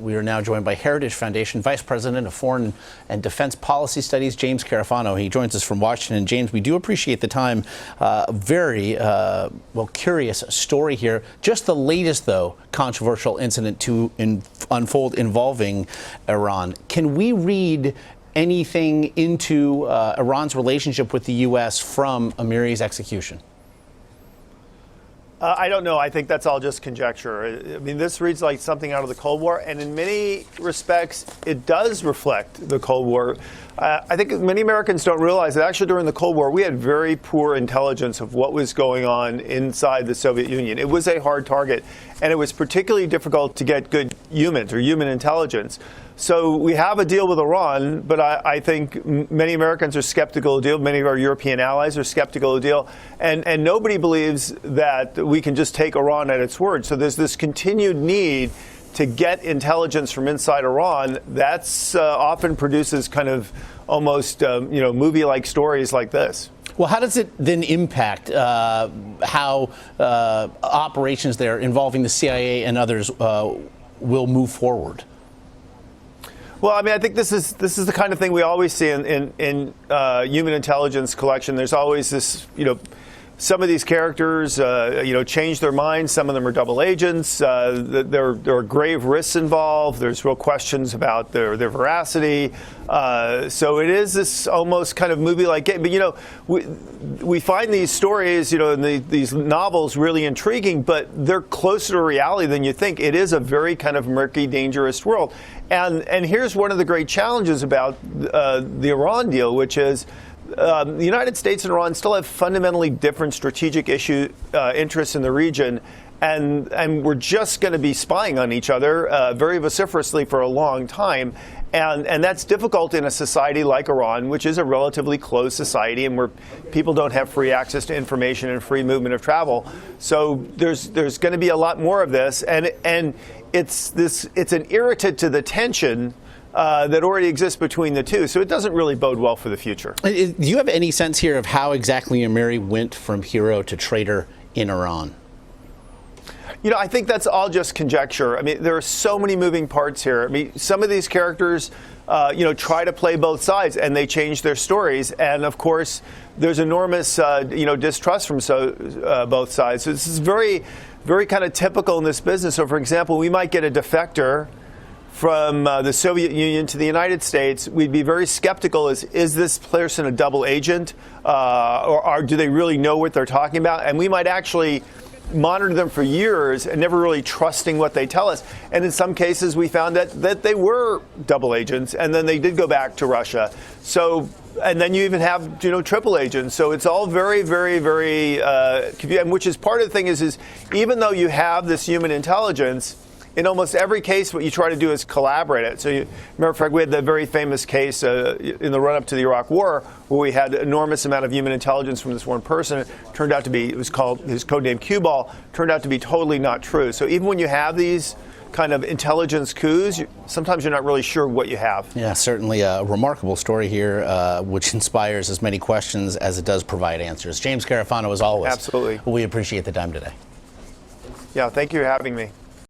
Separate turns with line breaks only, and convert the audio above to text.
we are now joined by Heritage Foundation Vice President of Foreign and Defense Policy Studies, James Carafano. He joins us from Washington. James, we do appreciate the time. Very curious story here. Just the latest, though, controversial incident to unfold involving Iran. Can we read anything into Iran's relationship with the U.S. from Amiri's execution?
I don't know. I think that's all just conjecture. I mean, this reads like something out of the Cold War, and in many respects, it does reflect the Cold War. I think many Americans don't realize that actually during the Cold War, we had very poor intelligence of what was going on inside the Soviet Union. It was a hard target, and it was particularly difficult to get good humans or human intelligence. So we have a deal with Iran, but I think many Americans are skeptical of the deal. Many of our European allies are skeptical of the deal. And nobody believes that we can just take Iran at its word. So there's this continued need to get intelligence from inside Iran. That's often produces kind of almost movie-like stories like this.
Well, how does it then impact how operations there involving the CIA and others will move forward?
Well, I mean, I think this is the kind of thing we always see in human intelligence collection. There's always this, some of these characters, change their minds. Some of them are double agents. There are grave risks involved. There's real questions about their veracity. So it is this almost kind of movie-like game. But, we find these stories, and these novels really intriguing, but they're closer to reality than you think. It is a very kind of murky, dangerous world. And here's one of the great challenges about the Iran deal, which is the United States and Iran still have fundamentally different strategic interests in the region, and we're just going to be spying on each other very vociferously for a long time. And that's difficult in a society like Iran, which is a relatively closed society and where people don't have free access to information and free movement of travel. So there's going to be a lot more of this, and it's an irritant to the tension that already exists between the two. So it doesn't really bode well for the future.
Do you have any sense here of how exactly Amiri went from hero to traitor in Iran?
I think that's all just conjecture. I mean, there are so many moving parts here. I mean, some of these characters, try to play both sides, and they change their stories. And of course, there's enormous, distrust from both sides. So this is very, very kind of typical in this business. So, for example, we might get a defector from the Soviet Union to the United States. We'd be very skeptical. Is this person a double agent, or do they really know what they're talking about? And we might actually monitor them for years and never really trusting what they tell us. And in some cases, we found that they were double agents, and then they did go back to Russia. So, and then you even have, triple agents. So it's all very, very, very confusing, which is part of the thing is even though you have this human intelligence, in almost every case, what you try to do is collaborate it. So, remember, Fred, we had the very famous case in the run-up to the Iraq War, where we had an enormous amount of human intelligence from this one person. It turned out to be, it was called, his codename Q-Ball, turned out to be totally not true. So even when you have these kind of intelligence coups, sometimes you're not really sure what you have.
Yeah, certainly a remarkable story here, which inspires as many questions as it does provide answers. James Carafano, as always.
Absolutely.
We appreciate the time today.
Yeah, thank you for having me.